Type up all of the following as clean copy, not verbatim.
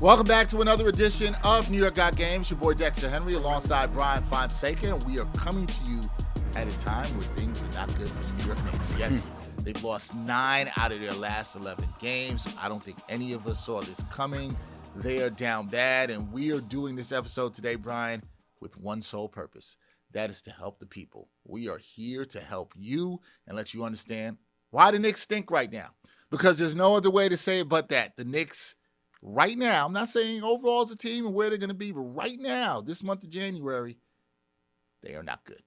Welcome back to another edition of New York Got Games. Your boy Dexter Henry alongside Bryan Fonseca, and we are coming to you at a time where things are not good for the New York Knicks. Yes, they've lost 9 out of their last 11 games. I don't think any of us saw this coming. They are down bad, and we are doing this episode today, Bryan, with one sole purpose. That is to help the people. We are here to help you and let you understand why the Knicks stink right now. Because there's no other way to say it but that. The Knicks right now, I'm not saying overall as a team and where they're going to be, but right now, this month of January, they are not good.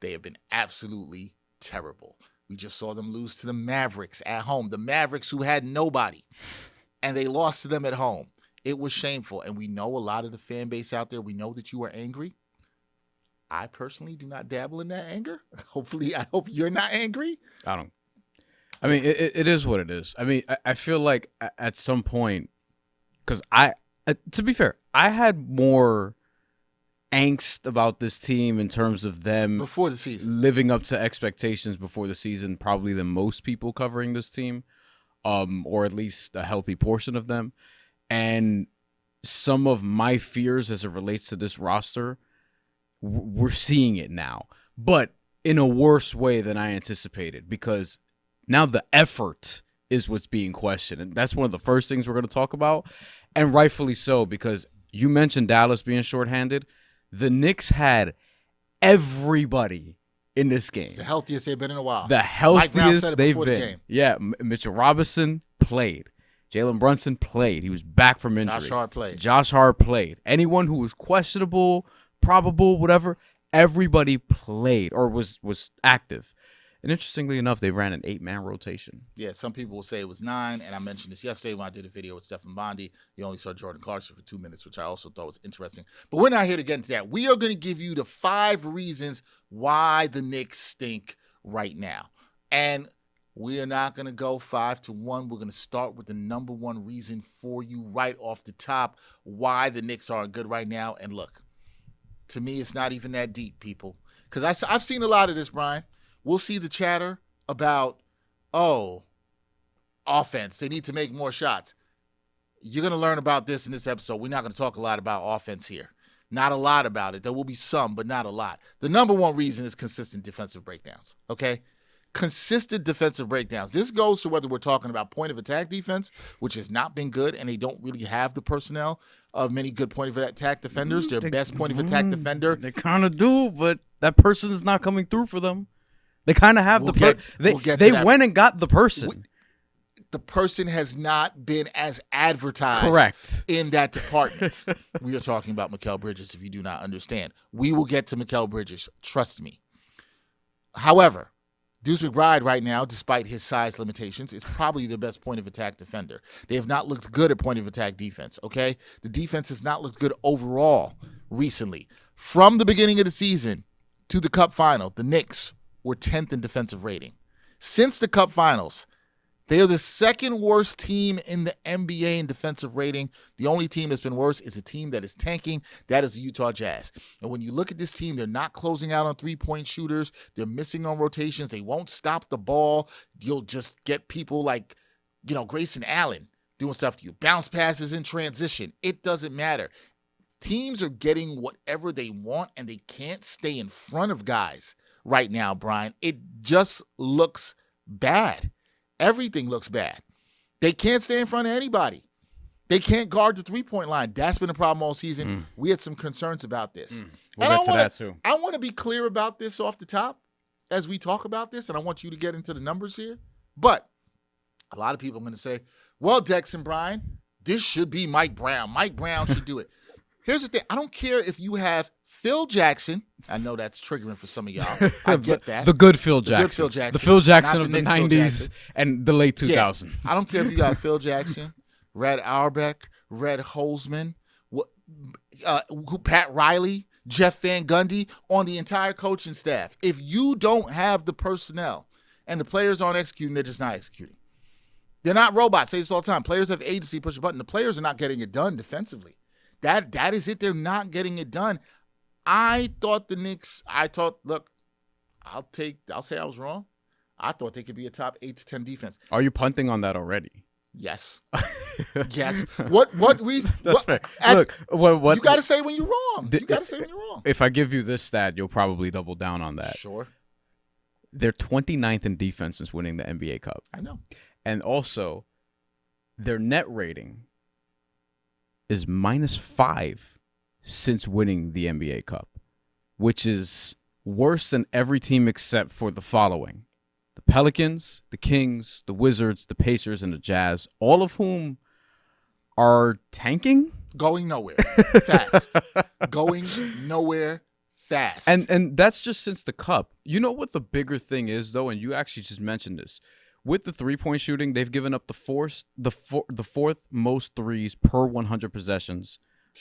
They have been absolutely terrible. We just saw them lose to the Mavericks at home. The Mavericks who had nobody, and they lost to them at home. It was shameful, and we know a lot of the fan base out there, we know that you are angry. I personally do not dabble in that anger. I hope you're not angry. I mean, it is what it is. I mean, I feel like at some point, because to be fair, I had more angst about this team in terms of them before the season living up to expectations before the season, probably than most people covering this team, or at least a healthy portion of them. And some of my fears as it relates to this roster, we're seeing it now, but in a worse way than I anticipated, because now the effort is what's being questioned. And that's one of the first things we're going to talk about. And rightfully so, because you mentioned Dallas being shorthanded. The Knicks had everybody in this game. It's the healthiest they've been in a while. The healthiest they've been. The game. Yeah, Mitchell Robinson played. Jalen Brunson played. He was back from injury. Josh Hart played. Anyone who was questionable, probable, whatever, everybody played or was active. And interestingly enough, they ran an 8-man rotation. Yeah, some people will say it was 9, and I mentioned this yesterday when I did a video with Stephen Bondi. You only saw Jordan Clarkson for 2 minutes, which I also thought was interesting. But we're not here to get into that. We are going to give you the 5 reasons why the Knicks stink right now. And we are not going to go 5 to 1. We're going to start with the number one reason for you right off the top why the Knicks aren't good right now. And look, to me, it's not even that deep, people. Because I've seen a lot of this, Bryan. We'll see the chatter about, offense. They need to make more shots. You're going to learn about this in this episode. We're not going to talk a lot about offense here. Not a lot about it. There will be some, but not a lot. The number one reason is consistent defensive breakdowns, okay? Consistent defensive breakdowns. This goes to whether we're talking about point of attack defense, which has not been good, and they don't really have the personnel of many good point of attack defenders. Their best point of attack defender. They kind of do, but that person is not coming through for them. They kind of have they went and got the person. The person has not been as advertised. Correct. In that department. We are talking about Mikal Bridges, if you do not understand. We will get to Mikal Bridges. Trust me. However, Deuce McBride right now, despite his size limitations, is probably the best point of attack defender. They have not looked good at point of attack defense, okay? The defense has not looked good overall recently. From the beginning of the season to the Cup final, the Knicks were 10th in defensive rating. Since the Cup finals, they are the second worst team in the NBA in defensive rating. The only team that's been worse is a team that is tanking. That is the Utah Jazz. And when you look at this team, they're not closing out on three-point shooters. They're missing on rotations. They won't stop the ball. You'll just get people like, Grayson Allen doing stuff to you. Bounce passes in transition. It doesn't matter. Teams are getting whatever they want, and they can't stay in front of guys right now, Bryan. It just looks bad. Everything looks bad. They can't stay in front of anybody. They can't guard the three-point line. That's been a problem all season. We had some concerns about this. We'll get to that too. I want to be clear about this off the top as we talk about this, and I want you to get into the numbers here. But a lot of people are going to say, well, Dex and Bryan, this should be Mike Brown. Mike Brown should do it. Here's the thing. I don't care if you have Phil Jackson. I know that's triggering for some of y'all. I get that. The good Phil Jackson. The Phil Jackson of the 90s and the late 2000s. Yeah. I don't care if you got Phil Jackson, Red Auerbach, Red Holzman, Pat Riley, Jeff Van Gundy, on the entire coaching staff. If you don't have the personnel and the players aren't executing, they're just not executing. They're not robots. I say this all the time. Players have agency, push a button. The players are not getting it done defensively. That is it. They're not getting it done. I thought the Knicks, look, I'll say I was wrong. I thought they could be a top 8 to 10 defense. Are you punting on that already? Yes. Yes. What reason? That's fair. Look, you got to say when you're wrong. You got to say when you're wrong. If I give you this stat, you'll probably double down on that. Sure. They're 29th in defense since winning the NBA Cup. I know. And also, their net rating is -5 since winning the NBA Cup, which is worse than every team except for the following: the Pelicans, the Kings, the Wizards, the Pacers, and the Jazz, all of whom are tanking. Going nowhere fast. Going nowhere fast. And that's just since the Cup. You know what the bigger thing is, though, and you actually just mentioned this. With the three-point shooting, they've given up the fourth most threes per 100 possessions.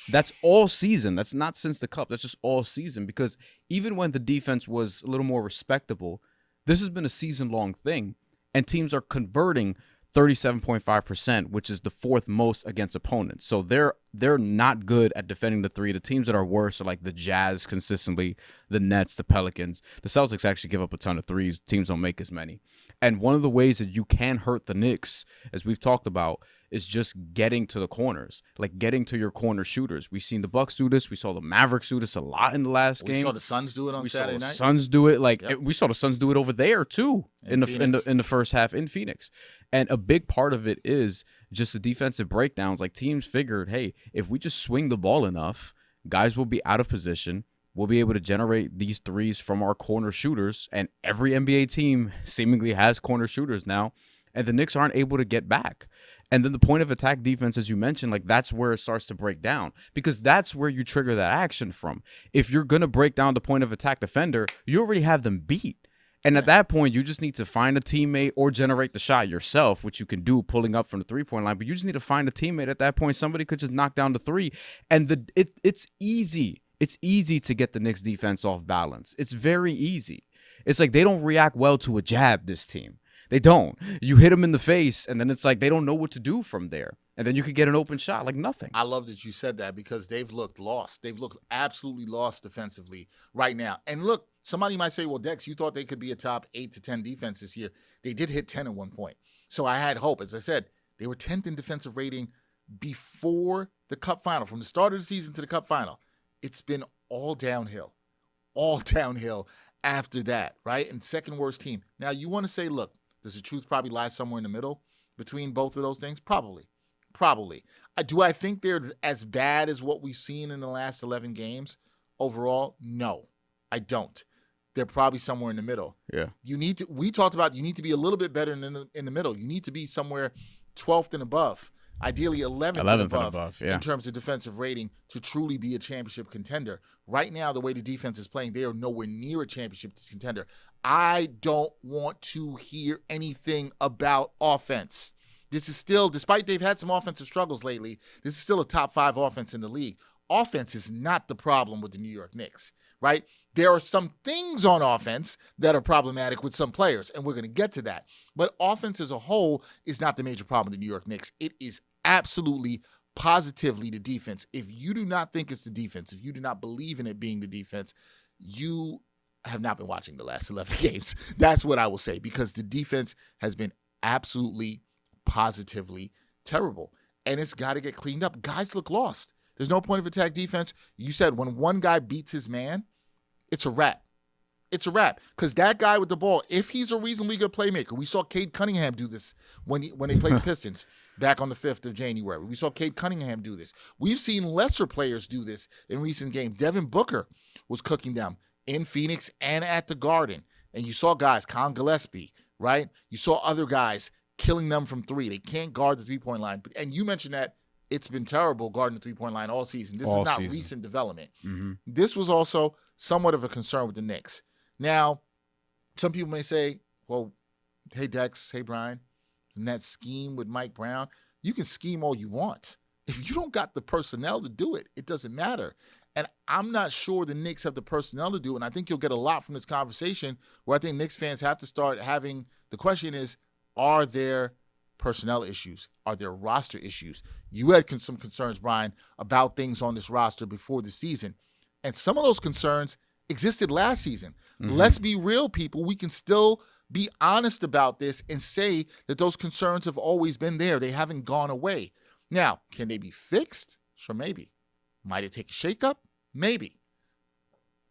That's all season. That's not since the Cup. That's just all season, because even when the defense was a little more respectable, this has been a season-long thing, and teams are converting 37.5%, which is the fourth most against opponents. So they're not good at defending the three. The teams that are worse are like the Jazz consistently, the Nets, the Pelicans. The Celtics actually give up a ton of threes. Teams don't make as many. And one of the ways that you can hurt the Knicks, as we've talked about, is just getting to the corners, like getting to your corner shooters. We've seen the Bucks do this. We saw the Mavericks do this a lot in the last game. We saw the Suns do it on Saturday night. We saw the Suns do it. We saw the Suns do it over there too in the first half in Phoenix. And a big part of it is just the defensive breakdowns. Like, teams figured, hey, if we just swing the ball enough, guys will be out of position. We'll be able to generate these threes from our corner shooters. And every NBA team seemingly has corner shooters now. And the Knicks aren't able to get back. And then the point of attack defense, as you mentioned, like, that's where it starts to break down, because that's where you trigger that action from. If you're going to break down the point of attack defender, you already have them beat. And at that point, you just need to find a teammate or generate the shot yourself, which you can do pulling up from the three-point line. But you just need to find a teammate at that point. Somebody could just knock down the three. And it's easy. It's easy to get the Knicks defense off balance. It's very easy. It's like they don't react well to a jab, this team. They don't. You hit them in the face, and then it's like they don't know what to do from there. And then you could get an open shot like nothing. I love that you said that, because they've looked lost. They've looked absolutely lost defensively right now. And look, somebody might say, well, Dex, you thought they could be a top 8 to 10 defense this year. They did hit 10 at one point. So I had hope. As I said, they were 10th in defensive rating before the Cup final. From the start of the season to the Cup final, it's been all downhill after that, right? And second worst team. Now, you want to say, look, does the truth probably lie somewhere in the middle between both of those things? Probably. Do I think they're as bad as what we've seen in the last 11 games overall? No, I don't. They're probably somewhere in the middle. Yeah. We talked about you need to be a little bit better in the middle. You need to be somewhere 12th and above, ideally 11th and above yeah, in terms of defensive rating to truly be a championship contender. Right now, the way the defense is playing, they are nowhere near a championship contender. I don't want to hear anything about offense. This is still, despite they've had some offensive struggles lately, this is still a top 5 offense in the league. Offense is not the problem with the New York Knicks, right? There are some things on offense that are problematic with some players, and we're going to get to that. But offense as a whole is not the major problem with the New York Knicks. It is absolutely, positively the defense. If you do not think it's the defense, if you do not believe in it being the defense, you have not been watching the last 11 games. That's what I will say, because the defense has been absolutely, positively terrible, and it's got to get cleaned up. Guys look lost. There's no point of attack defense. You said when one guy beats his man, it's a wrap. It's a wrap, because that guy with the ball, if he's a reasonably good playmaker, we saw Cade Cunningham do this when they played the Pistons back on the 5th of January. We saw Cade Cunningham do this. We've seen lesser players do this in recent games. Devin Booker was cooking them in Phoenix and at the Garden. And you saw guys, Con Gillespie, right? You saw other guys killing them from three. They can't guard the three-point line. And you mentioned that it's been terrible guarding the three-point line all season. This is not recent development. Mm-hmm. This was also somewhat of a concern with the Knicks. Now, some people may say, well, hey, Dex, hey, Brian, in that scheme with Mike Brown, you can scheme all you want. If you don't got the personnel to do it, it doesn't matter. And I'm not sure the Knicks have the personnel to do it. And I think you'll get a lot from this conversation, where I think Knicks fans have to start having – the question is, are there personnel issues? Are there roster issues? You had some concerns, Brian, about things on this roster before the season. And some of those concerns existed last season. Mm-hmm. Let's be real, people. We can still Be honest about this and say that those concerns have always been there. They haven't gone away. Now, can they be fixed? Sure, maybe. Might it take a shakeup? Maybe.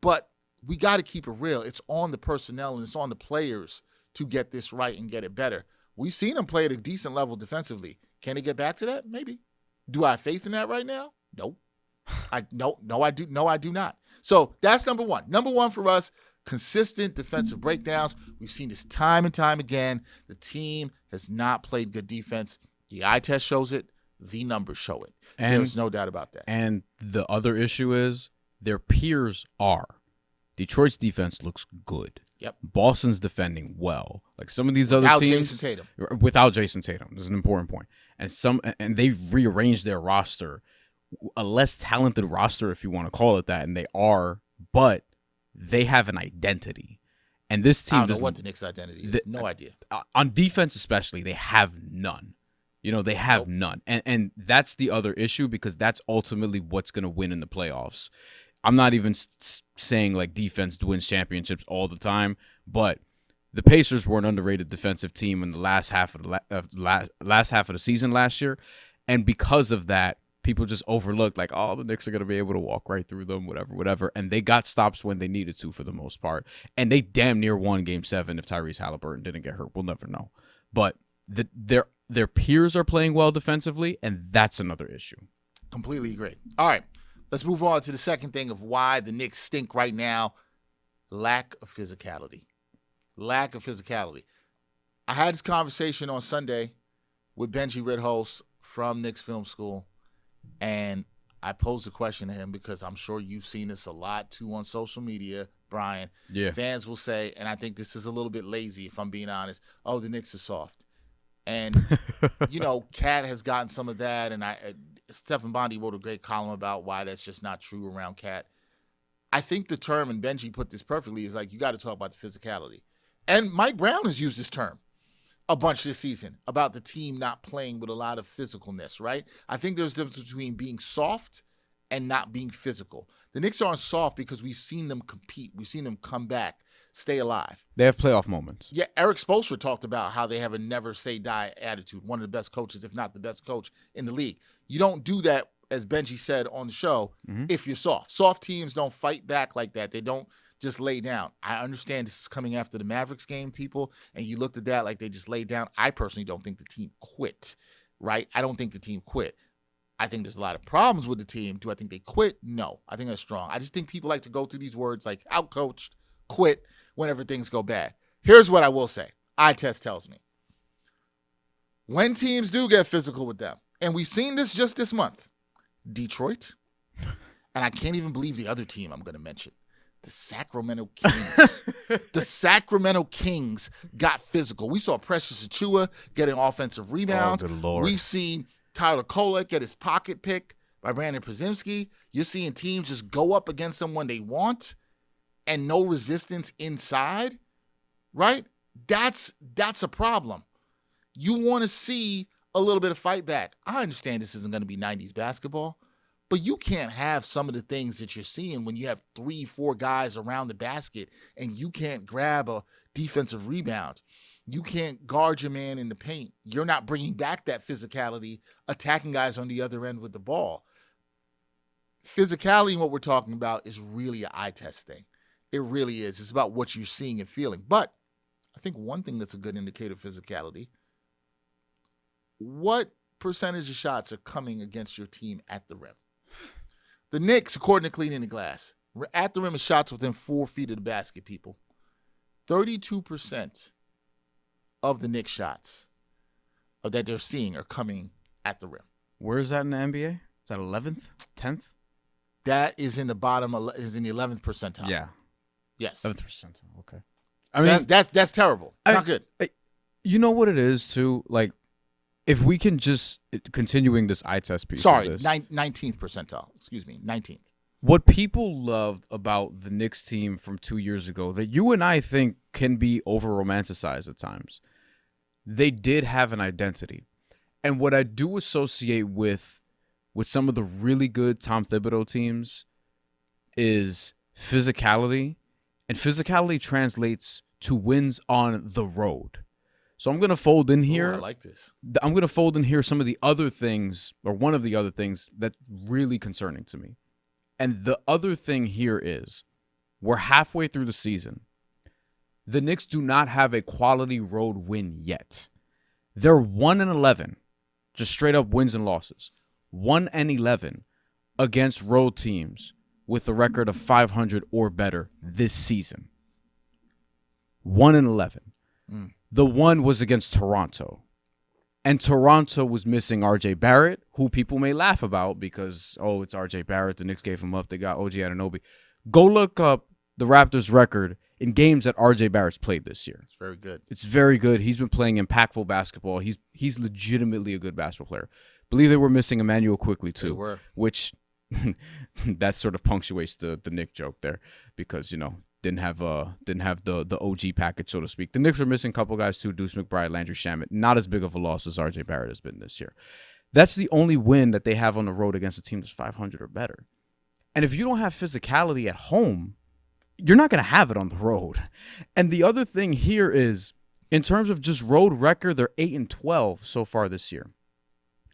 But we got to keep it real. It's on the personnel and it's on the players to get this right and get it better. We've seen them play at a decent level defensively. Can they get back to that? Maybe. Do I have faith in that right now? No. I do not. So that's number one. Number one for us, consistent defensive breakdowns. We've seen this time and time again. The team has not played good defense. The eye test shows it. The numbers show it. There's no doubt about that. And the other issue is their peers are. Detroit's defense looks good. Yep. Boston's defending well. Like some of these other teams. Jason Tatum. Without Jason Tatum. This is an important point. And they rearranged their roster. A less talented roster, if you want to call it that, and they are, but they have an identity. And this team I don't know what the Knicks' identity is. No idea. On defense especially, they have none. They have none. And that's the other issue because that's ultimately what's going to win in the playoffs. I'm not even saying like defense wins championships all the time, but the Pacers were an underrated defensive team in the last half of the season last year. And because of that, people just overlooked like, oh, the Knicks are going to be able to walk right through them, whatever. And they got stops when they needed to for the most part. And they damn near won Game 7 if Tyrese Halliburton didn't get hurt. We'll never know. But their peers are playing well defensively, and that's another issue. Completely agree. All right, let's move on to the second thing of why the Knicks stink right now. Lack of physicality. I had this conversation on Sunday with Benji Ritholtz from Knicks Film School, and I posed a question to him because I'm sure you've seen this a lot too on social media, Brian. Yeah. Fans will say, and I think this is a little bit lazy if I'm being honest, oh, the Knicks are soft. And, Cat has gotten some of that, and Stephen Bondi wrote a great column about why that's just not true around Cat. I think the term, and Benji put this perfectly, is like you got to talk about the physicality. And Mike Brown has used this term a bunch this season about the team not playing with a lot of physicalness, right? I think there's a difference between being soft and not being physical. The Knicks aren't soft because we've seen them compete. We've seen them come back, stay alive. They have playoff moments. Yeah, Eric Spoelstra talked about how they have a never-say-die attitude, one of the best coaches, if not the best coach in the league. You don't do that, as Benji said on the show, if you're soft. Soft teams don't fight back like that. They don't just lay down. I understand this is coming after the Mavericks game, people, and you looked at that like they just laid down. I personally don't think the team quit, right? I don't think the team quit. I think there's a lot of problems with the team. Do I think they quit? No. I think that's strong. I just think people like to go through these words like outcoached, quit, whenever things go bad. Here's what I will say. Eye test tells me. When teams do get physical with them, and we've seen this just this month, Detroit, and I can't even believe the other team I'm going to mention, the Sacramento Kings. The Sacramento Kings got physical. We saw Precious Achiuwa getting offensive rebounds. Oh, good Lord. We've seen Tyler Kolek get his pocket pick by Brandon Przemski. You're seeing teams just go up against them when they want and no resistance inside, right? That's a problem. You want to see a little bit of fight back. I understand this isn't going to be 90s basketball, but you can't have some of the things that you're seeing when you have 3-4 guys around the basket and you can't grab a defensive rebound. You can't guard your man in the paint. You're not bringing back that physicality, attacking guys on the other end with the ball. Physicality, what we're talking about, is really an eye test thing. It really is. It's about what you're seeing and feeling. But I think one thing that's a good indicator of physicality, what percentage of shots are coming against your team at the rim? The Knicks, according to Cleaning the Glass, were at the rim of shots within 4 feet of the basket, people. 32% of the Knicks shots that they're seeing are coming at the rim. Where is that in the NBA? Is that 11th? 10th? That is in the bottom, is in the 11th percentile. Yeah. Yes. 11th percentile. Okay. I mean, that's terrible. Not good. You know what it is, too? Like, if we can just, continuing this eye test piece. Sorry, 19th percentile. Excuse me, 19th. What people loved about the Knicks team from 2 years ago that you and I think can be over-romanticized at times, they did have an identity. And what I do associate with some of the really good Tom Thibodeau teams is physicality. And physicality translates to wins on the road. So I'm going to fold in here. I like this. I'm going to fold in here some of the other things, or one of the other things that's really concerning to me. And the other thing here is we're halfway through the season. The Knicks do not have a quality road win yet. They're 1-11, just straight up wins and losses. 1-11 against road teams with a record of 500 or better this season. 1-11. The one was against Toronto. And Toronto was missing RJ Barrett, who people may laugh about because, oh, it's RJ Barrett. The Knicks gave him up. They got OG Anunoby. Go look up the Raptors' record in games that RJ Barrett's played this year. It's very good. It's very good. He's been playing impactful basketball. He's legitimately a good basketball player. Believe they were missing Emmanuel Quickly too, They were. which that sort of punctuates the Nick joke there because didn't have the OG package, so to speak. The Knicks are missing a couple guys too: Deuce McBride, Landry Shamet. Not as big of a loss as RJ Barrett has been this year. That's the only win that they have on the road against a team that's 500 or better. And if you don't have physicality at home, you're not going to have it on the road. And the other thing here is, in terms of just road record, they're 8-12 so far this year.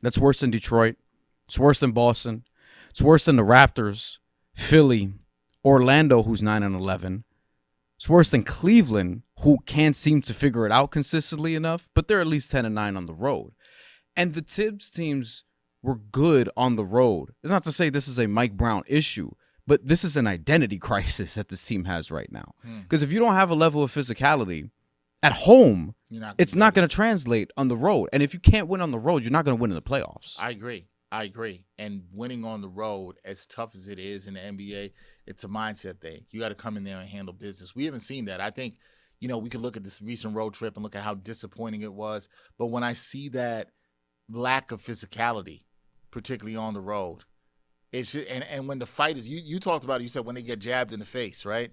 That's worse than Detroit. It's worse than Boston. It's worse than the Raptors, Philly, Orlando, who's 9-11. It's worse than Cleveland, who can't seem to figure it out consistently enough, but they're at least 10-9 on the road. And the Tibbs teams were good on the road. It's not to say this is a Mike Brown issue, but this is an identity crisis that this team has right now. Because if you don't have a level of physicality at home, it's not going to translate on the road. And if you can't win on the road, you're not going to win in the playoffs. I agree. And winning on the road, as tough as it is in the NBA, it's a mindset thing. You got to come in there and handle business. We haven't seen that. I think, we could look at this recent road trip and look at how disappointing it was. But when I see that lack of physicality, particularly on the road, it's just, and when the fight is, you talked about it, you said when they get jabbed in the face, right?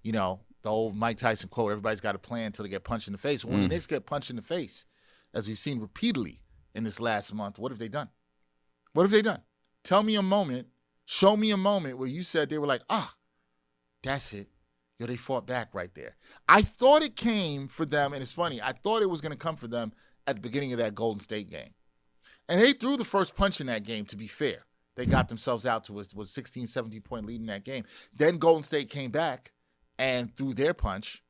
The old Mike Tyson quote, everybody's got a plan until they get punched in the face. When the Knicks get punched in the face, as we've seen repeatedly in this last month, what have they done? What have they done? Tell me a moment, show me a moment where you said they were like, that's it. They fought back right there. I thought it came for them, and it's funny, I thought it was going to come for them at the beginning of that Golden State game. And they threw the first punch in that game, to be fair. They got themselves out to a 16, 17-point lead in that game. Then Golden State came back and threw their punch,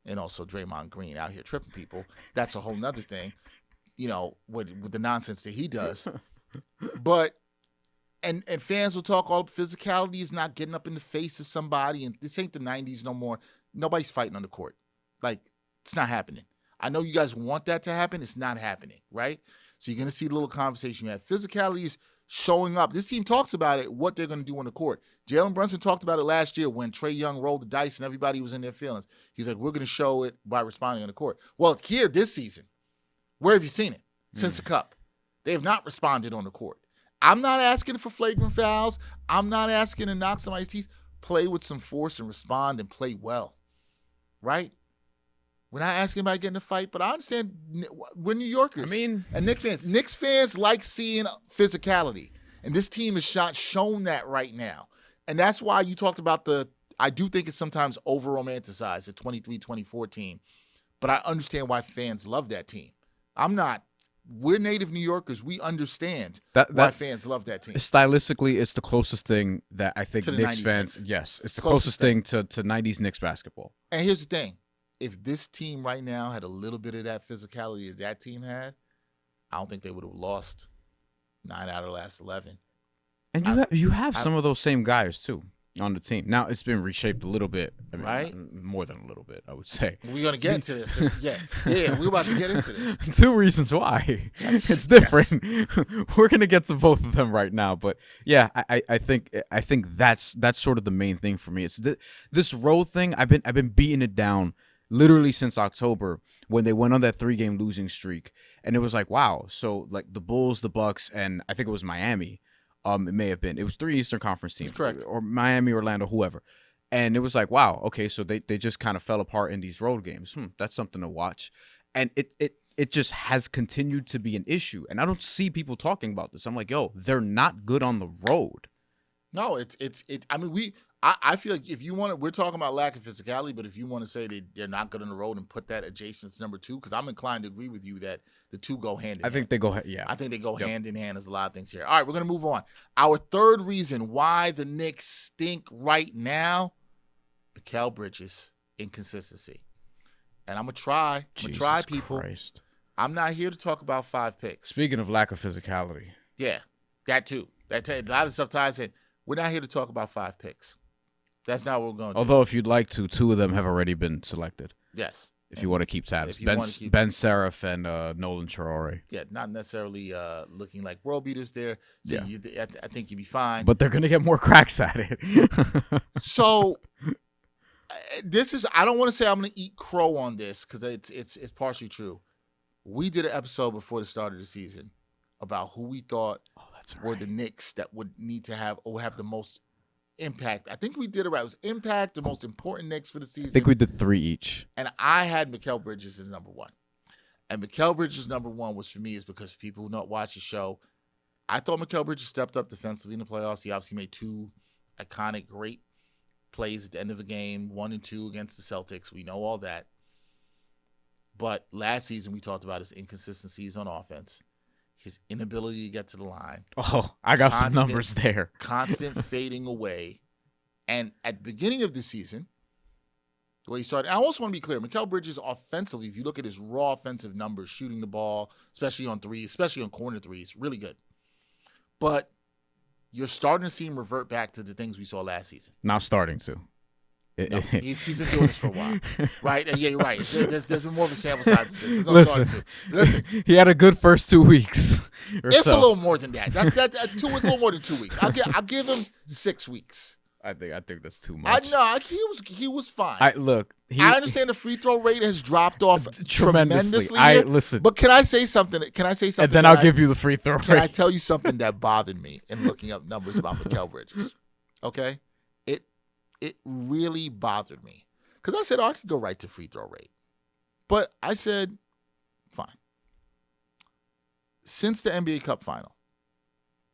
and also Draymond Green out here tripping people. That's a whole nother thing, with the nonsense that he does. But and fans will talk all physicality is not getting up in the face of somebody, and this ain't the 90s no more. Nobody's fighting on the court. Like, it's not happening. I know you guys want that to happen. It's not happening, right? So you're going to see a little conversation you have. Physicality is showing up. This team talks about it, what they're going to do on the court. Jalen Brunson talked about it last year when Trae Young rolled the dice and everybody was in their feelings. He's like, we're going to show it by responding on the court. Well, here this season, where have you seen it? Since the Cup. They have not responded on the court. I'm not asking for flagrant fouls. I'm not asking to knock somebody's teeth. Play with some force and respond and play well, right? We're not asking about getting a fight, but I understand we're New Yorkers. And Knicks fans. Knicks fans like seeing physicality. And this team has shown that right now. And that's why you talked about I do think it's sometimes over-romanticized, the 23-24 team. But I understand why fans love that team. We're native New Yorkers. We understand why fans love that team. Stylistically, it's the closest thing that I think Knicks 90s fans, Knicks. yes, it's the closest thing to 90s Knicks basketball. And here's the thing. If this team right now had a little bit of that physicality that team had, I don't think they would have lost 9 out of the last 11. And you have some of those same guys, too, on the team. Now, it's been reshaped a little bit. Right? More than a little bit, I would say. We're going to get into this. Yeah, we're about to get into this. 2 reasons why. Yes, it's different. Yes. We're going to get to both of them right now. But, yeah, I think that's sort of the main thing for me. It's this road thing. I've been beating it down literally since October when they went on that 3-game losing streak. And it was like, wow. So, like, the Bulls, the Bucks, and I think it was Miami. It may have been. It was 3 Eastern Conference teams. That's correct. Or Miami, Orlando, whoever. And it was like, wow, okay, so they just kind of fell apart in these road games. That's something to watch. And it just has continued to be an issue. And I don't see people talking about this. I'm like, yo, they're not good on the road. No, I mean, I feel like if you want to, we're talking about lack of physicality, but if you want to say that they're not good on the road and put that adjacent to number 2, because I'm inclined to agree with you that the two go hand in hand. I think they go, yeah. I think they go hand in hand. There's a lot of things here. All right, we're going to move on. Our third reason why the Knicks stink right now, Mikal Bridges, inconsistency. And I'm going to try. I'm going to try, people. Christ. I'm not here to talk about 5 picks. Speaking of lack of physicality. Yeah, that too. A lot of stuff ties in. We're not here to talk about 5 picks. That's not what we're going to do. Although, if you'd like to, 2 of them have already been selected. Yes. If you want to keep tabs. Ben Seraph and Nolan Traore. Yeah, not necessarily looking like world beaters there. So I think you'd be fine. But they're going to get more cracks at it. So, I don't want to say I'm going to eat crow on this because it's partially true. We did an episode before the start of the season about who we thought were the Knicks that would need to have or have the most impact. I think we did it right. It was impact, the most important Knicks for the season. I think we did 3 each. And I had Mikal Bridges as number 1. And Mikal Bridges number 1 was for me is because people who don't watch the show, I thought Mikal Bridges stepped up defensively in the playoffs. He obviously made 2 iconic, great plays at the end of the game, 1 and 2 against the Celtics. We know all that. But last season, we talked about his inconsistencies on offense, his inability to get to the line. Oh, I got some numbers there. Constant fading away. And at the beginning of the season, the way he started, I also want to be clear, Mikal Bridges offensively, if you look at his raw offensive numbers, shooting the ball, especially on threes, especially on corner threes, really good. But you're starting to see him revert back to the things we saw last season. Not starting to. No, he's been doing this for a while, right? And yeah, you're right. There's been more of a sample size of this. Listen, he had a good first 2 weeks. It's a little more than that. That's 2 is a little more than 2 weeks. I'll give him 6 weeks. I think that's too much. He was fine. I understand the free throw rate has dropped off tremendously. Listen. But can I say something? And then I'll give you the free throw rate. Can I tell you something that bothered me in looking up numbers about Mikal Bridges? Okay? It really bothered me. Because I said, I could go right to free throw rate. But I said, fine. Since the NBA Cup final,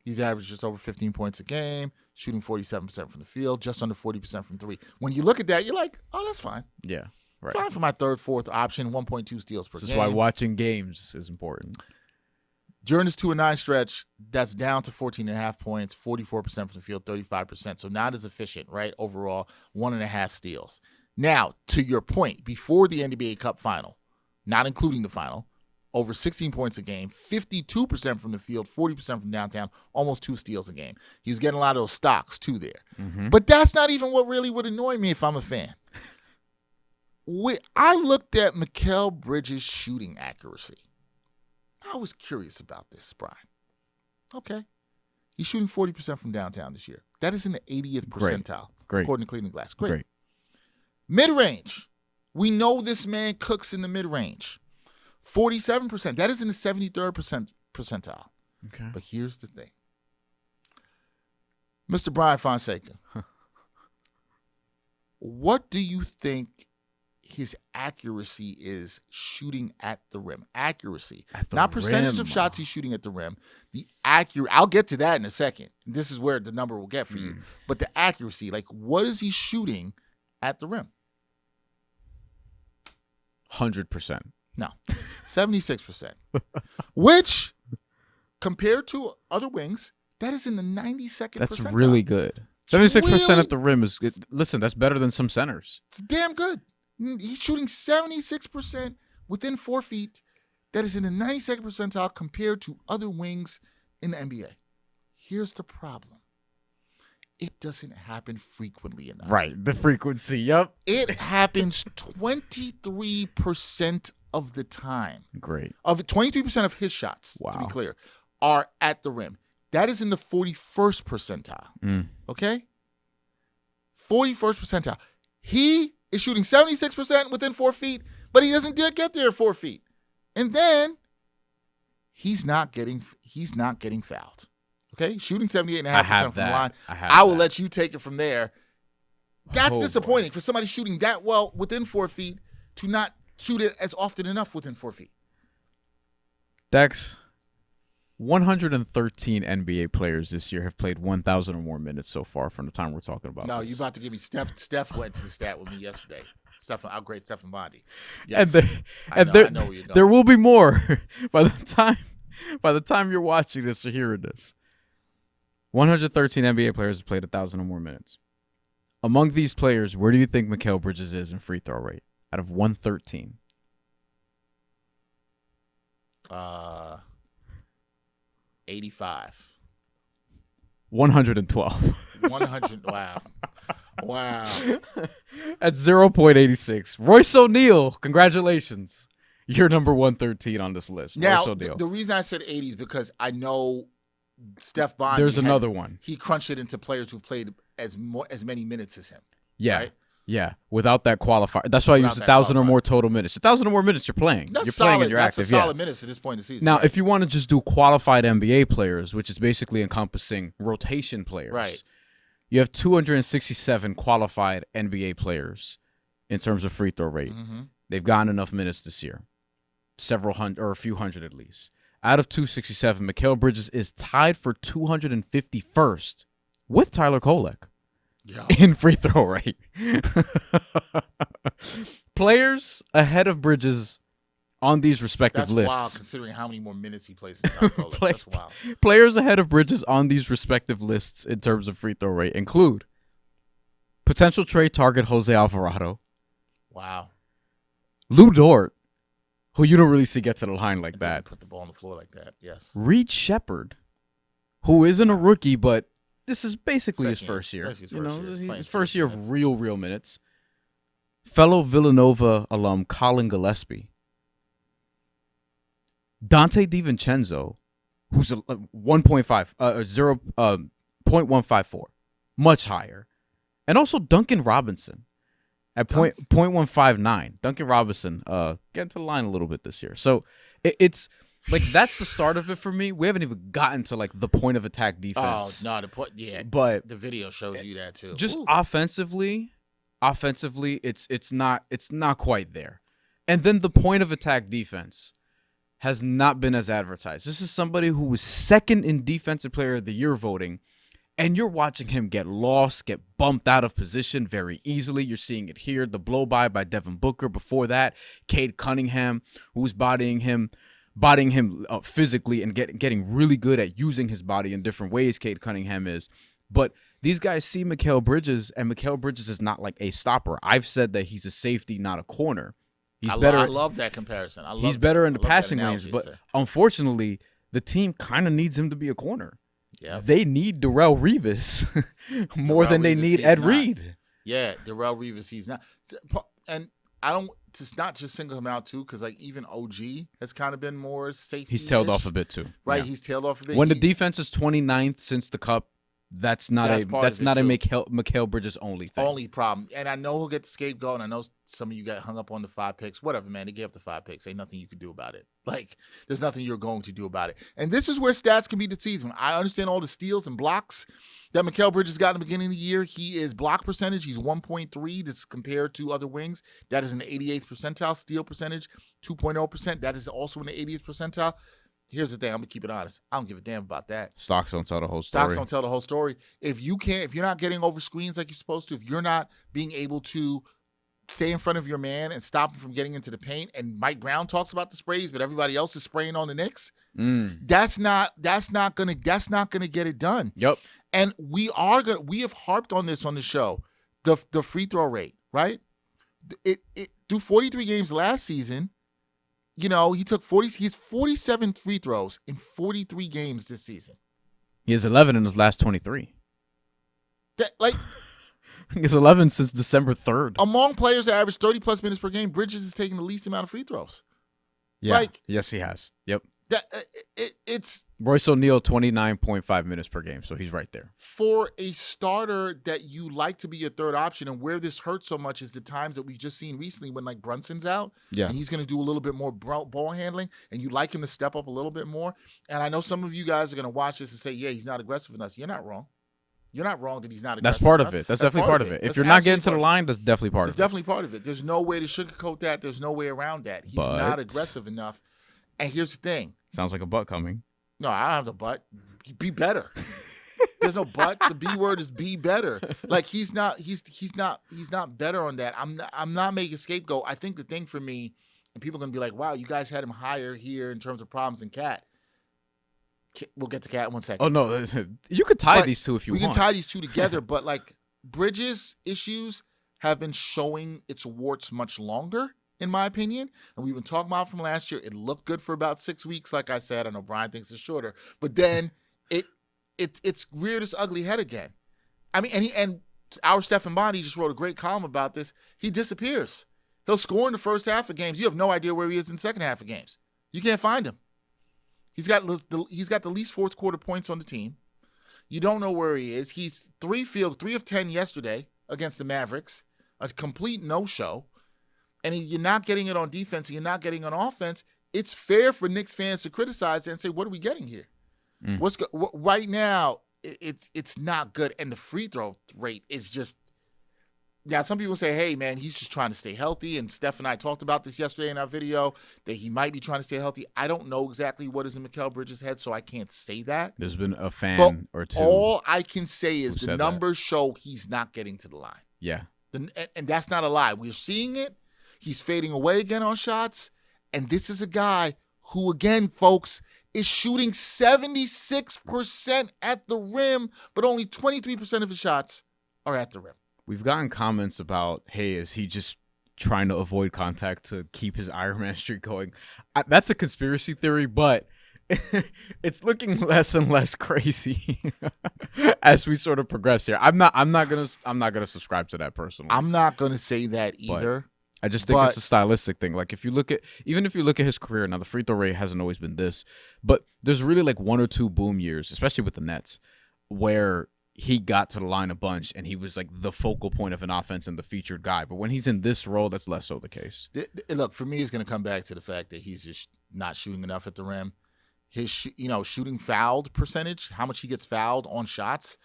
he's averaged just over 15 points a game, shooting 47% from the field, just under 40% from 3. When you look at that, you're like, oh, that's fine. Yeah, right. Fine for my third, fourth option, 1.2 steals per game. This is why watching games is important. During this 2-9 stretch, that's down to 14.5 points, 44% from the field, 35%. So not as efficient, right? Overall, 1.5 steals. Now, to your point, before the NBA Cup final, not including the final, over 16 points a game, 52% from the field, 40% from downtown, almost 2 steals a game. He was getting a lot of those stocks, too, there. Mm-hmm. But that's not even what really would annoy me if I'm a fan. I looked at Mikal Bridges' shooting accuracy. I was curious about this, Brian. Okay. He's shooting 40% from downtown this year. That is in the 80th percentile, according to Cleveland Glass. Great. Mid-range. We know this man cooks in the mid-range. 47%. That is in the 73rd percentile. Okay. But here's the thing. Mr. Bryan Fonseca, what do you think his accuracy is shooting at the rim? Accuracy. Not percentage of shots he's shooting at the rim. I'll get to that in a second. This is where the number will get for you. But the accuracy, like what is he shooting at the rim? 100%. No. 76%. Which, compared to other wings, that is in the 92nd That's percentile. really good. 76% at the rim is good. Listen, that's better than some centers. It's damn good. He's shooting 76% within 4 feet. That is in the 92nd percentile compared to other wings in the NBA. Here's the problem. It doesn't happen frequently enough. Right. The frequency. Yep. It happens 23% of the time. Great. Of 23% of his shots, to be clear, are at the rim. That is in the 41st percentile. Okay? 41st percentile. He is shooting 76% within 4 feet, but he doesn't get there at 4 feet. And then he's not getting fouled. Okay? Shooting 78.5% from the line. I will let you take it from there. That's disappointing for somebody shooting that well within 4 feet to not shoot it as often enough within 4 feet. Dex, 113 NBA players this year have played 1,000 or more minutes so far from the time we're talking about. No, this. you about to give me Steph. Steph went to the stat with me yesterday. Our great Steph and Bondi. Yes, I know where you're going. There will be more by the time you're watching this or hearing this. 113 NBA players have played 1,000 or more minutes. Among these players, where do you think Mikal Bridges is in free throw rate out of 113? 85. 112. 100. Wow. At 0.86. Royce O'Neal, congratulations. You're number 113 on this list. Now, Royce O'Neal. the reason I said 80 is because I know Steph Bondi. There's another one. He crunched it into players who've played as many minutes as him. Yeah. Right? Yeah, without that qualifier. That's why I used 1,000 or more total minutes. 1,000 or more minutes you're playing. That's you're solid. Playing and you're That's active. a solid minutes at this point in the season. Now, right? if you want to just do qualified NBA players, which is basically encompassing rotation players, right. You have 267 qualified NBA players in terms of free throw rate. Mm-hmm. They've gotten enough minutes this year. Several hundred, or a few hundred at least. Out of 267, Mikal Bridges is tied for 251st with Tyler Kolek. Yeah. In free throw rate. Players ahead of Bridges on these respective lists. That's wild considering how many more minutes he plays in Kolek. That's wild. Players ahead of Bridges on these respective lists in terms of free throw rate include potential trade target Jose Alvarado. Wow. Lou Dort, who you don't really see get to the line like that. Put the ball on the floor like that, yes. Reed Shepherd, who isn't a rookie, but this is basically his first year. His first year of real minutes. Fellow Villanova alum Colin Gillespie. Dante DiVincenzo, who's a 0.154, much higher. And also Duncan Robinson at 0.159. Duncan Robinson getting to the line a little bit this year. So it's like that's the start of it for me. We haven't even gotten to like the point of attack defense. Oh no, the point, yeah. But the video shows you that too. Just offensively, it's not quite there. And then the point of attack defense has not been as advertised. This is somebody who was second in defensive player of the year voting, and you're watching him get lost, get bumped out of position very easily. You're seeing it here. The blow by Devin Booker. Before that, Cade Cunningham, who's bodying him physically and getting really good at using his body in different ways. Cade Cunningham is. But these guys see Mikal Bridges, and Mikal Bridges is not like a stopper. I've said that he's a safety, not a corner. I love that comparison. He's better in the passing lanes, but unfortunately, the team kind of needs him to be a corner. Yeah, they need Darrelle Revis more than they need Ed Reed. Yeah, Darrelle Revis, he's not. And I don't. It's not just single him out too, because like even OG has kind of been more safety. He's tailed off a bit too, right? Yeah. He's tailed off a bit. When the defense is 29th since the Cup. That's not a Mikal Bridges only thing. Only problem. And I know he'll get the scapegoat, and I know some of you got hung up on the 5 picks. Whatever, man. They gave up the 5 picks. Ain't nothing you can do about it. Like, there's nothing you're going to do about it. And this is where stats can be deceiving. I understand all the steals and blocks that Mikal Bridges got in the beginning of the year. He is block percentage. He's 1.3. This is compared to other wings. That is in the 88th percentile. Steal percentage, 2.0%. That is also in the 80th percentile. Here's the thing. I'm going to keep it honest. I don't give a damn about that. Stocks don't tell the whole story. Stocks don't tell the whole story. If you're not getting over screens like you're supposed to, if you're not being able to stay in front of your man and stop him from getting into the paint, and Mike Brown talks about the sprays, but everybody else is spraying on the Knicks, that's not gonna get it done. Yep. And we have harped on this on the show. The free throw rate, right? It through 43 games last season. You know, he took 47 free throws in 43 games this season. He has 11 in his last 23. He has 11 since December 3rd. Among players that average 30-plus minutes per game, Bridges is taking the least amount of free throws. Yeah. Yes, he has. Yep. It's Royce O'Neal, 29.5 minutes per game, so he's right there. For a starter that you like to be your third option, and where this hurts so much is the times that we've just seen recently when like Brunson's out, and he's going to do a little bit more ball handling, and you like him to step up a little bit more. And I know some of you guys are going to watch this and say, yeah, he's not aggressive enough. You're not wrong. You're not wrong that he's not aggressive. That's part of it. That's definitely part of it. If you're not getting to the line, that's definitely part of it. It's definitely part of it. There's no way to sugarcoat that. There's no way around that. He's not aggressive enough. And here's the thing. Sounds like a butt coming. No, I don't have the but. Be better. There's no but. The B word is be better. Like he's not better on that. I'm not making scapegoat. I think the thing for me, and people are gonna be like, wow, you guys had him higher here in terms of problems than Cat. We'll get to Cat in 1 second. Oh no, you could tie these two if you want. We can tie these two together, but like Bridges' issues have been showing its warts much longer, in my opinion. And we've been talking about it from last year. It looked good for about 6 weeks, like I said. I know Brian thinks it's shorter, but then it's reared its ugly head again. I mean, and our Stephen Bondy just wrote a great column about this. He disappears. He'll score in the first half of games. You have no idea where he is in the second half of games. You can't find him. He's got the least fourth quarter points on the team. You don't know where he is. He's 3 of 10 yesterday against the Mavericks, a complete no-show. And you're not getting it on defense, and you're not getting it on offense. It's fair for Knicks fans to criticize it and say, what are we getting here? Right now, it's not good. And the free throw rate is just, some people say, hey, man, he's just trying to stay healthy. And Steph and I talked about this yesterday in our video, that he might be trying to stay healthy. I don't know exactly what is in Mikal Bridges' head, so I can't say that. There's been a fan or two. All I can say is the numbers show he's not getting to the line. Yeah. And that's not a lie. We're seeing it. He's fading away again on shots. And this is a guy who, again, folks, is shooting 76% at the rim, but only 23% of his shots are at the rim. We've gotten comments about, hey, is he just trying to avoid contact to keep his Iron Man streak going? That's a conspiracy theory, but it's looking less and less crazy as we sort of progress here. I'm not gonna subscribe to that personally. I'm not gonna say that either. I just think it's a stylistic thing. Like if you look at his career, now the free throw rate hasn't always been this, but there's really like 1 or 2 boom years, especially with the Nets, where he got to the line a bunch and he was like the focal point of an offense and the featured guy. But when he's in this role, that's less so the case. Look, for me, it's going to come back to the fact that he's just not shooting enough at the rim. His shooting fouled percentage, how much he gets fouled on shots,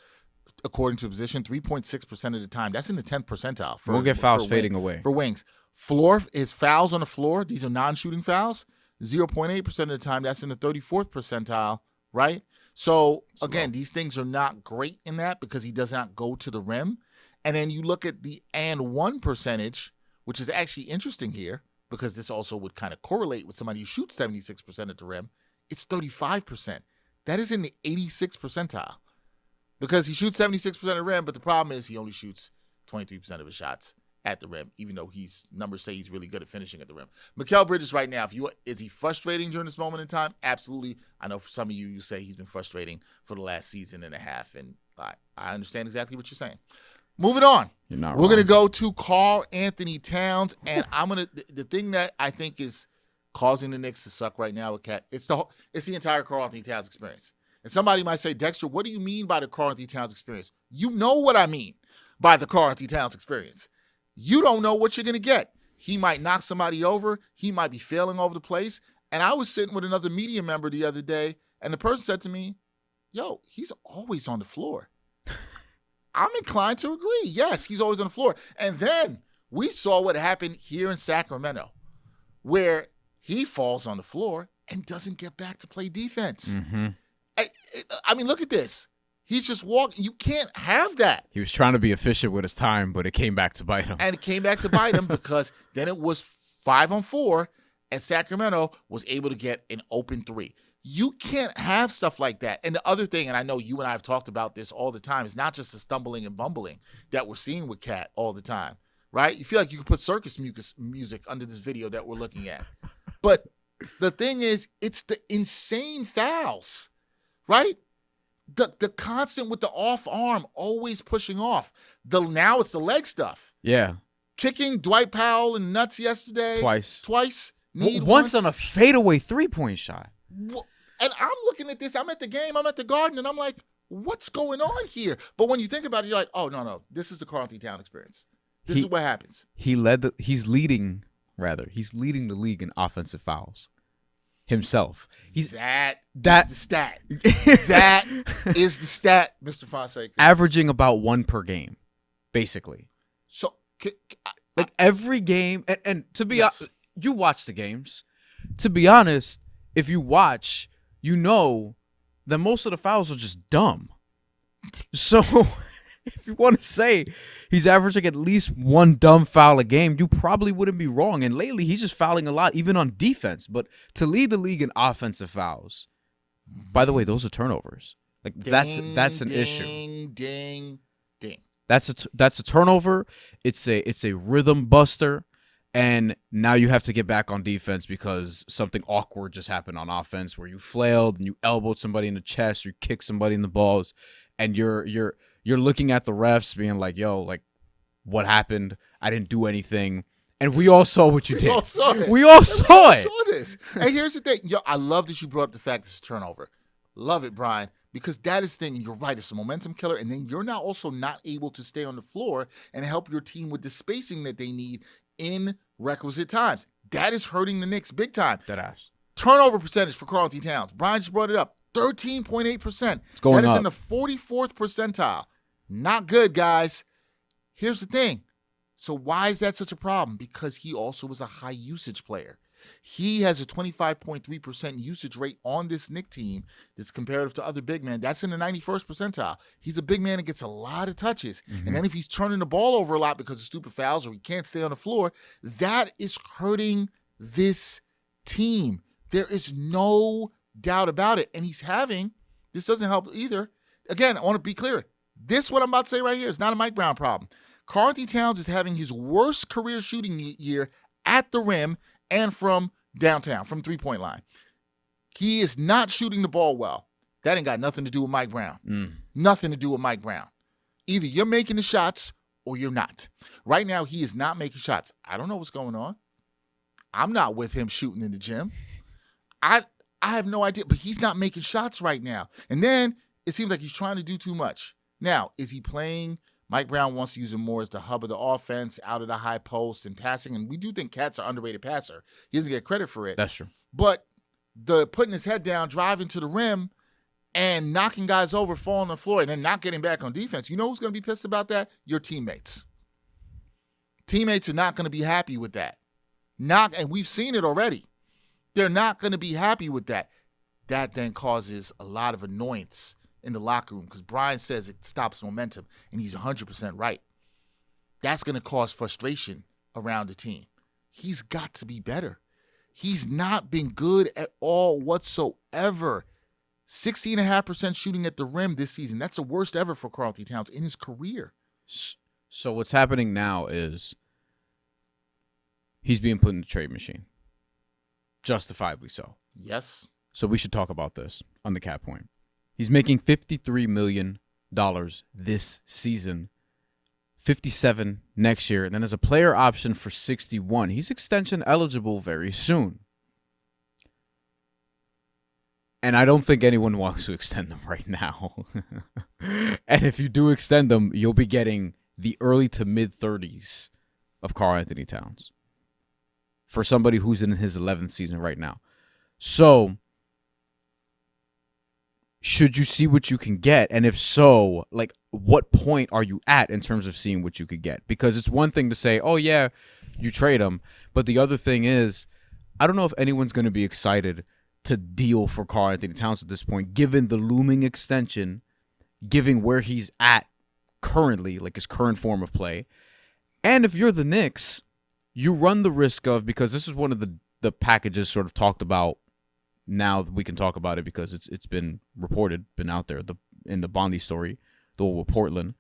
according to position, 3.6% of the time. That's in the 10th percentile. We'll get fouls fading away. For wings. Floor is fouls on the floor. These are non-shooting fouls. 0.8% of the time. That's in the 34th percentile, right? So, again, these things are not great in that because he does not go to the rim. And then you look at the and one percentage, which is actually interesting here because this also would kind of correlate with somebody who shoots 76% at the rim. It's 35%. That is in the 86th percentile because he shoots 76% of the rim, but the problem is he only shoots 23% of his shots at the rim, even though numbers say he's really good at finishing at the rim. Mikal Bridges right now, is he frustrating during this moment in time? Absolutely. I know for some of you say he's been frustrating for the last season and a half, and I understand exactly what you're saying. Moving on. You're not We're wrong. going to go to Karl-Anthony Towns, and the thing that I think is causing the Knicks to suck right now with Cat, it's the entire Karl-Anthony Towns experience. And somebody might say, Dexter, what do you mean by the Karl-Anthony Towns experience? You know what I mean by the Karl-Anthony Towns experience. You don't know what you're going to get. He might knock somebody over. He might be failing all over the place. And I was sitting with another media member the other day, and the person said to me, yo, he's always on the floor. I'm inclined to agree. Yes, he's always on the floor. And then we saw what happened here in Sacramento, where he falls on the floor and doesn't get back to play defense. Mm-hmm. I mean, look at this. He's just walking. You can't have that. He was trying to be efficient with his time, but it came back to bite him. And it came back to bite him because then it was 5-on-4, and Sacramento was able to get an open 3. You can't have stuff like that. And the other thing, and I know you and I have talked about this all the time, is not just the stumbling and bumbling that we're seeing with Cat all the time, right? You feel like you could put circus music under this video that we're looking at. But the thing is, it's the insane fouls, right? The constant with the off arm, always pushing off. Now it's the leg stuff. Yeah. Kicking Dwight Powell in the nuts yesterday. Twice. Once on a fadeaway 3-point shot. And I'm looking at this. I'm at the game. I'm at the Garden, and I'm like, what's going on here? But when you think about it, you're like, oh, no. This is the Karl-Anthony Towns experience. This is what happens. He's leading the league in offensive fouls himself. That is the stat. That is the stat, Mr. Fonseca. Averaging about 1 per game, basically. So, like every game, and to be honest, you watch the games. To be honest, if you watch, you know then most of the fouls are just dumb. So if you want to say he's averaging at least one dumb foul a game, you probably wouldn't be wrong. And lately, he's just fouling a lot, even on defense. But to lead the league in offensive fouls, by the way, those are turnovers. Like that's an issue. Ding. That's a turnover. It's a rhythm buster. And now you have to get back on defense because something awkward just happened on offense where you flailed and you elbowed somebody in the chest, or you kicked somebody in the balls, and you're looking at the refs being like, yo, like, what happened? I didn't do anything. And we all saw what you did. We all saw this. And here's the thing. Yo, I love that you brought up the fact it's a turnover. Love it, Brian, because that is the thing. You're right. It's a momentum killer. And then you're now also not able to stay on the floor and help your team with the spacing that they need in requisite times. That is hurting the Knicks big time. Deadass. Turnover percentage for Karl-Anthony Towns. Brian just brought it up. 13.8%. It's going up. That is up. in the 44th percentile. Not good, guys. Here's the thing. So why is that such a problem? Because he also was a high usage player. He has a 25.3% usage rate on this Knicks team that's comparative to other big men. That's in the 91st percentile. He's a big man that gets a lot of touches. Mm-hmm. And then if he's turning the ball over a lot because of stupid fouls or he can't stay on the floor, that is hurting this team. There is no doubt about it. And this doesn't help either. Again, I want to be clear. This, what I'm about to say right here, is not a Mike Brown problem. Karl-Anthony Towns is having his worst career shooting year at the rim and from downtown, from three-point line. He is not shooting the ball well. That ain't got nothing to do with Mike Brown. Nothing to do with Mike Brown. Either you're making the shots or you're not. Right now, he is not making shots. I don't know what's going on. I'm not with him shooting in the gym. I have no idea, but he's not making shots right now. And then it seems like he's trying to do too much. Now, is he playing? Mike Brown wants to use him more as the hub of the offense, out of the high post and passing. And we do think Cat's an underrated passer. He doesn't get credit for it. That's true. But the putting his head down, driving to the rim, and knocking guys over, falling on the floor, and then not getting back on defense, you know who's going to be pissed about that? Your teammates. Teammates are not going to be happy with that. And we've seen it already. They're not going to be happy with that. That then causes a lot of annoyance in the locker room because Brian says it stops momentum, and he's 100% right. That's going to cause frustration around the team. He's got to be better. He's not been good at all whatsoever. 60.5% shooting at the rim this season. That's the worst ever for Karl-Anthony Towns in his career. So what's happening now is he's being put in the trade machine. Justifiably so. Yes. So we should talk about this on the cap point. He's making $53 million this season, $57 next year, and then has a player option for $61. He's extension eligible very soon. And I don't think anyone wants to extend them right now. And if you do extend them, you'll be getting the early to mid-30s of Karl-Anthony Towns for somebody who's in his 11th season right now. So should you see what you can get? And if so, like, what point are you at in terms of seeing what you could get? Because it's one thing to say, oh, yeah, you trade him. But the other thing is, I don't know if anyone's going to be excited to deal for Karl-Anthony Towns at this point, given the looming extension, given where he's at currently, like his current form of play. And if you're the Knicks, you run the risk of, because this is one of the packages sort of talked about. Now we can talk about it because it's been reported, been out there, in the Bondi story, the one with Portland,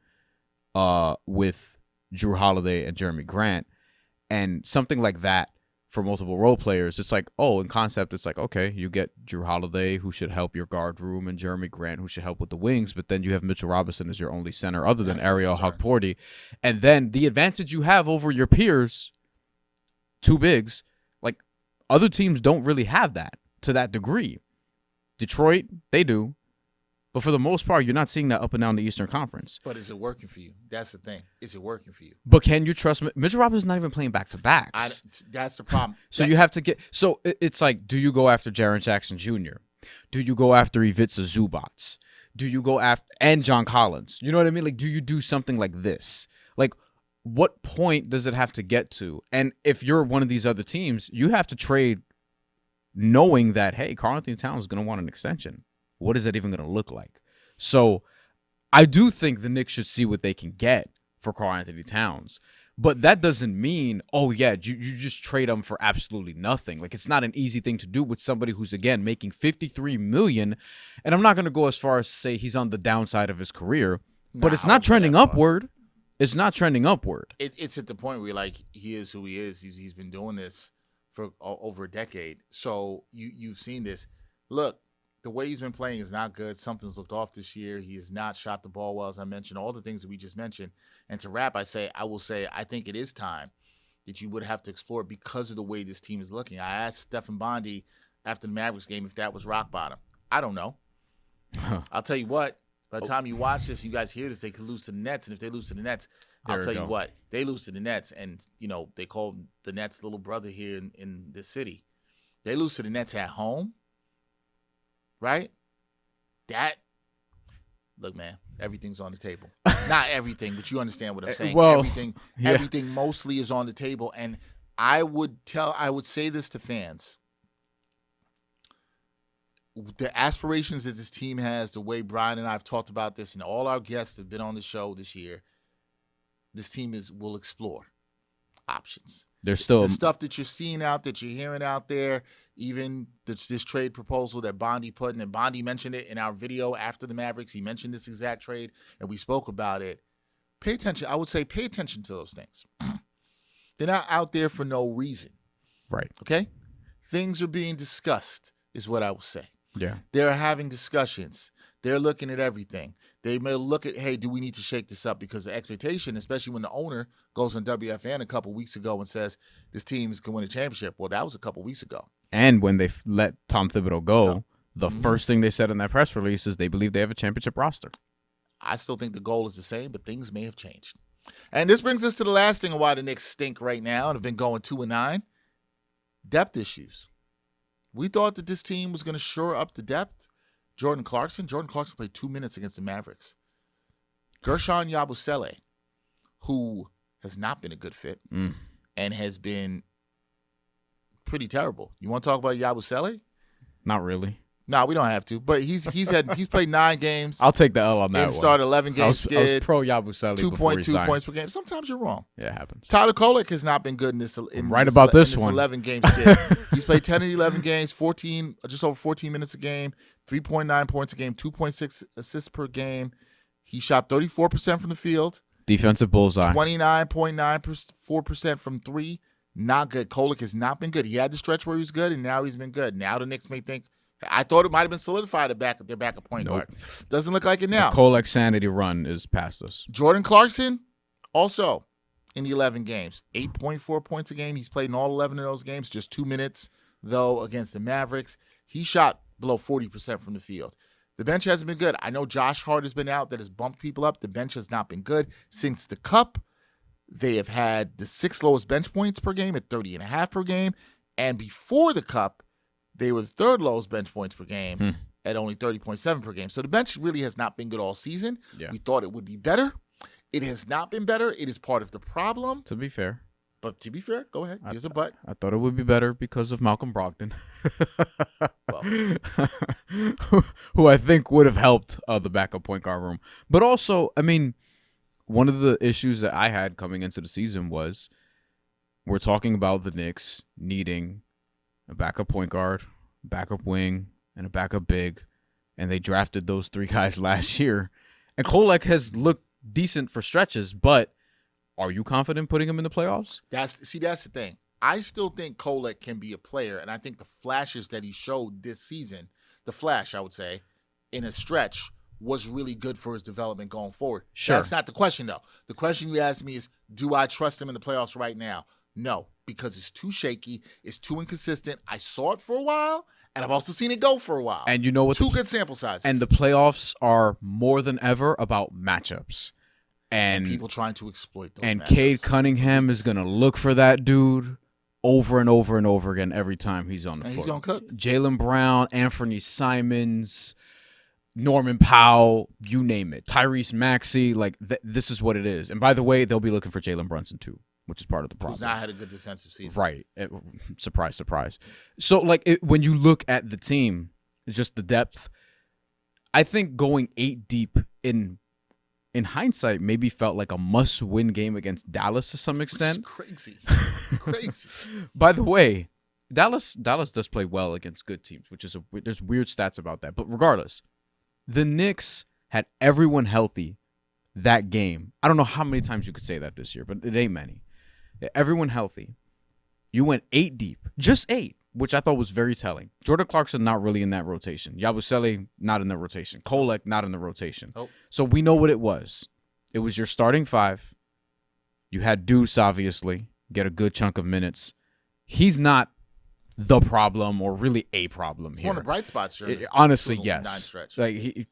with Drew Holiday and Jeremy Grant, and something like that for multiple role players. It's like, oh, in concept, it's like, okay, you get Drew Holiday, who should help your guard room, and Jeremy Grant, who should help with the wings, but then you have Mitchell Robinson as your only center other than Ariel Hagporti. And then the advantage you have over your peers, two bigs, like, other teams don't really have that to that degree. Detroit, they do. But for the most part, you're not seeing that up and down the Eastern Conference. But is it working for you? That's the thing. Is it working for you? But can you trust Mitchell Robinson's not even playing back-to-backs. That's the problem. So you have to get – so it's like, do you go after Jaren Jackson Jr.? Do you go after Ivica Zubats? Do you go after – and John Collins? You know what I mean? Like, do you do something like this? Like, what point does it have to get to? And if you're one of these other teams, you have to trade knowing that, hey, Karl-Anthony Towns is going to want an extension. what is that even going to look like? So I do think the Knicks should see what they can get for Karl-Anthony Towns. But that doesn't mean, oh, yeah, you just trade him for absolutely nothing. Like, it's not an easy thing to do with somebody who's, again, making $53 million. And I'm not going to go as far as say he's on the downside of his career, but it's not trending upward. It's not trending upward. It's at the point where, like, he is who he is. He's been doing this for over a decade. So you've seen this. Look, the way he's been playing is not good. Something's looked off this year. He has not shot the ball well, as I mentioned, all the things that we just mentioned. And to wrap, I will say, I think it is time that you would have to explore because of the way this team is looking. I asked Stephen Bondy after the Mavericks game if that was rock bottom. I don't know. I'll tell you what, by the time you watch this, you guys hear this, they could lose to the Nets. And if they lose to the Nets, I'll tell you what, they lose to the Nets. And, they call the Nets little brother here in the city. They lose to the Nets at home. Right? Look, man, everything's on the table. Not everything, but you understand what I'm saying. Well, everything mostly is on the table. And I would say this to fans. The aspirations that this team has, the way Brian and I have talked about this, and all our guests have been on the show this year, this team will explore options. There's still the stuff that you're seeing out, that you're hearing out there, even this trade proposal that Bondy put in, and Bondy mentioned it in our video after the Mavericks. He mentioned this exact trade, and we spoke about it. Pay attention. I would say pay attention to those things. They're not out there for no reason. Right. Okay? Things are being discussed is what I would say. Yeah. They're having discussions. They're looking at everything. They may look at, hey, do we need to shake this up? Because the expectation, especially when the owner goes on WFN a couple weeks ago and says this team's going to win a championship. Well, that was a couple weeks ago. And when they let Tom Thibodeau go, the first thing they said in that press release is they believe they have a championship roster. I still think the goal is the same, but things may have changed. And this brings us to the last thing of why the Knicks stink right now and have been going 2-9. Depth issues. We thought that this team was going to shore up the depth. Jordan Clarkson played 2 minutes against the Mavericks. Gershon Yabusele, who has not been a good fit and has been pretty terrible. You want to talk about Yabusele? Not really. No, we don't have to. But he's played 9 games. I'll take the L on that and one. started 11 games. I was pro Yabusele. 2.2 points per game. Sometimes you're wrong. Yeah, it happens. Tyler Kolek has not been good in this. This one. 11 game skid. He's played 10 and 11 games, just over 14 minutes a game, 3.9 points a game, 2.6 assists per game. He shot 34% from the field. Defensive bullseye. 29.94% from 3. Not good. Kolek has not been good. He had the stretch where he was good, and now he's been good. Now the Knicks may think, I thought it might have been solidified at their backup point guard. Doesn't look like it now. The Kolek sanity run is past us. Jordan Clarkson, also in the 11 games, 8.4 points a game. He's played in all 11 of those games, just 2 minutes, though, against the Mavericks. He shot below 40% from the field. The bench hasn't been good. I know Josh Hart has been out. That has bumped people up. The bench has not been good. Since the Cup, they have had the 6th lowest bench points per game at 30.5 per game. And before the Cup, they were the 3rd lowest bench points per game at only 30.7 per game. So the bench really has not been good all season. Yeah. We thought it would be better. It has not been better. It is part of the problem. To be fair. But to be fair, go ahead. Here's a but. I thought it would be better because of Malcolm Brogdon, who I think would have helped the backup point guard room. But also, I mean, one of the issues that I had coming into the season was we're talking about the Knicks needing a backup point guard, backup wing, and a backup big, and they drafted those 3 guys last year. And Kolek has looked decent for stretches, but are you confident putting him in the playoffs? That's the thing. I still think Kolek can be a player, and I think the flashes that he showed this season, the flash, I would say, in a stretch, was really good for his development going forward. Sure. That's not the question, though. The question you asked me is, do I trust him in the playoffs right now? No, because it's too shaky. It's too inconsistent. I saw it for a while, and I've also seen it go for a while. And you know what? 2 good sample sizes. And the playoffs are more than ever about matchups. And people trying to exploit those and matchups. Cade Cunningham is going to look for that dude over and over and over again every time he's on the and floor. He's going to cook. Jaylen Brown, Anthony Simons, Norman Powell, you name it. Tyrese Maxey, this is what it is. And by the way, they'll be looking for Jalen Brunson too, which is part of the problem. Who's not had a good defensive season. Right. Surprise, surprise. So, when you look at the team, just the depth, I think going 8 deep in hindsight maybe felt like a must-win game against Dallas to some extent. Crazy. Crazy. By the way, Dallas does play well against good teams, which is there's weird stats about that. But regardless, the Knicks had everyone healthy that game. I don't know how many times you could say that this year, but it ain't many. Everyone healthy. You went 8 deep, just 8, which I thought was very telling. Jordan Clarkson not really in that rotation. Yabusele not in the rotation. Kolek not in the rotation. Oh. So we know what it was. It was your starting 5. You had Deuce, obviously, get a good chunk of minutes. He's not the problem or really a problem here. One of the bright spots. Honestly, yes. Like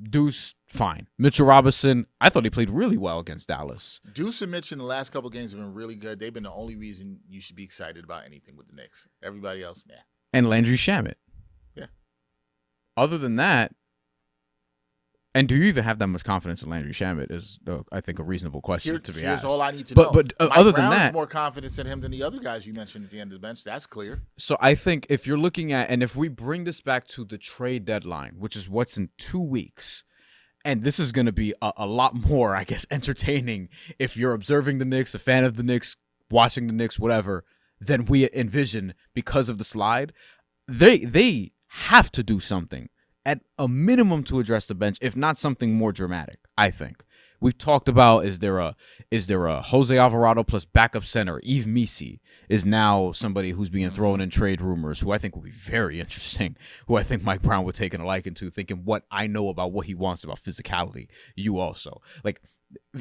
Deuce, fine. Mitchell Robinson, I thought he played really well against Dallas. Deuce and Mitch in the last couple of games have been really good. They've been the only reason you should be excited about anything with the Knicks. Everybody else, yeah. And Landry Shamet. Yeah. Other than that, and do you even have that much confidence in Landry Shamet is, I think, a reasonable question to be asked. Here's all I need to know. But Mike other Brown than that, has more confidence in him than the other guys you mentioned at the end of the bench. That's clear. So I think if you're looking at, and if we bring this back to the trade deadline, which is what's in 2 weeks, and this is going to be a lot more, I guess, entertaining if you're observing the Knicks, a fan of the Knicks, watching the Knicks, whatever, than we envision because of the slide. They have to do something at a minimum to address the bench, if not something more dramatic, I think. We've talked about is there a Jose Alvarado plus backup center? Yves Missi is now somebody who's being thrown in trade rumors, who I think will be very interesting, who I think Mike Brown would take a liking to, thinking what I know about what he wants about physicality. You also. Like,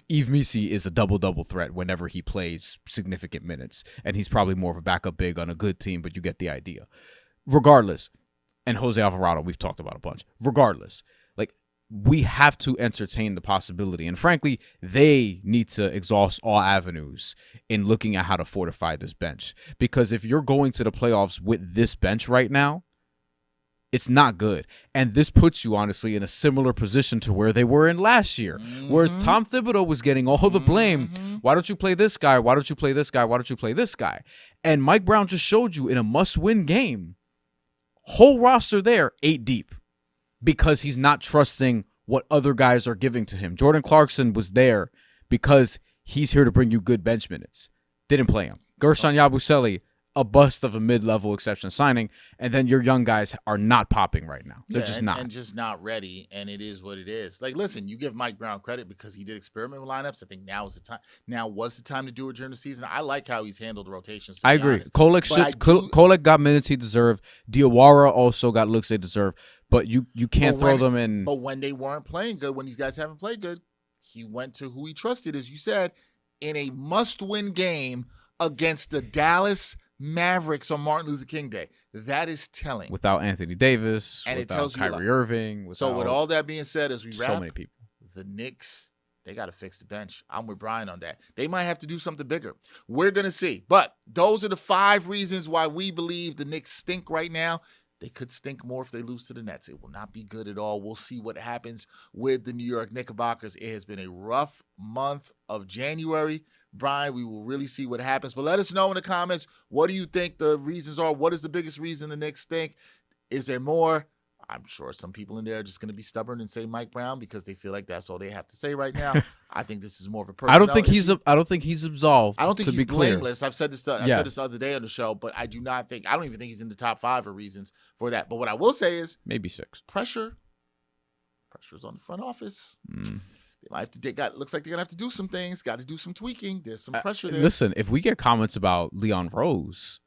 Yves Missi is a double-double threat whenever he plays significant minutes, and he's probably more of a backup big on a good team, but you get the idea. Regardless, and Jose Alvarado, we've talked about a bunch. Regardless, like, we have to entertain the possibility. And frankly, they need to exhaust all avenues in looking at how to fortify this bench. Because if you're going to the playoffs with this bench right now, it's not good. And this puts you, honestly, in a similar position to where they were in last year, where Tom Thibodeau was getting all the blame. Why don't you play this guy? Why don't you play this guy? Why don't you play this guy? And Mike Brown just showed you in a must-win game, whole roster there, 8 deep, because he's not trusting what other guys are giving to him. Jordan Clarkson was there because he's here to bring you good bench minutes. Didn't play him. Gershon Yabusele, a bust of a mid-level exception signing, and then your young guys are not popping right now. They're just not. And just not ready, and it is what it is. Like, listen, you give Mike Brown credit because he did experiment with lineups. I think now was the time to do it during the season. I like how he's handled the rotations. I agree. Kolek got minutes he deserved. Diawara also got looks they deserve, but you can't throw them in. But when they weren't playing good, when these guys haven't played good, he went to who he trusted, as you said, in a must-win game against the Dallas Mavericks on Martin Luther King Day. That is telling. Without Anthony Davis, and without it tells Kyrie Irving. So with all that being said, as we wrap, so many people. The Knicks, they got to fix the bench. I'm with Brian on that. They might have to do something bigger. We're going to see. But those are the 5 reasons why we believe the Knicks stink right now. They could stink more if they lose to the Nets. It will not be good at all. We'll see what happens with the New York Knickerbockers. It has been a rough month of January. Brian, we will really see what happens. But let us know in the comments, what do you think the reasons are? What is the biggest reason the Knicks stink? Is there more? I'm sure some people in there are just going to be stubborn and say Mike Brown because they feel like that's all they have to say right now. I think this is more of a personal I don't think he's absolved. I don't think he's blameless. I've said this the other day on the show, but I don't even think he's in the top 5 of reasons for that. But what I will say is maybe 6. Pressure's on the front office. They might have to. Looks like they're gonna have to do some things. Got to do some tweaking. There's some pressure there. Listen, if we get comments about Leon Rose,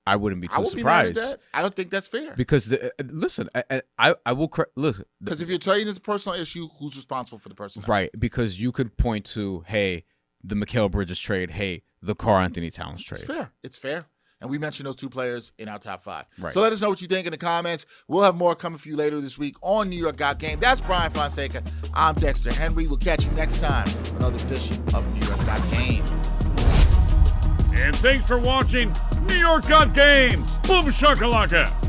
I wouldn't be too surprised. Be mad at that. I don't think that's fair. Because listen, I will listen. Because if you're telling this a personal issue, who's responsible for the person? Right. Because you could point to, hey, the Mikal Bridges trade. Hey, the Karl-Anthony Towns trade. It's fair. And we mentioned those 2 players in our top 5. Right. So let us know what you think in the comments. We'll have more coming for you later this week on New York Got Game. That's Bryan Fonseca. I'm Dexter Henry. We'll catch you next time for another edition of New York Got Game. And thanks for watching New York Got Game. Boom shakalaka.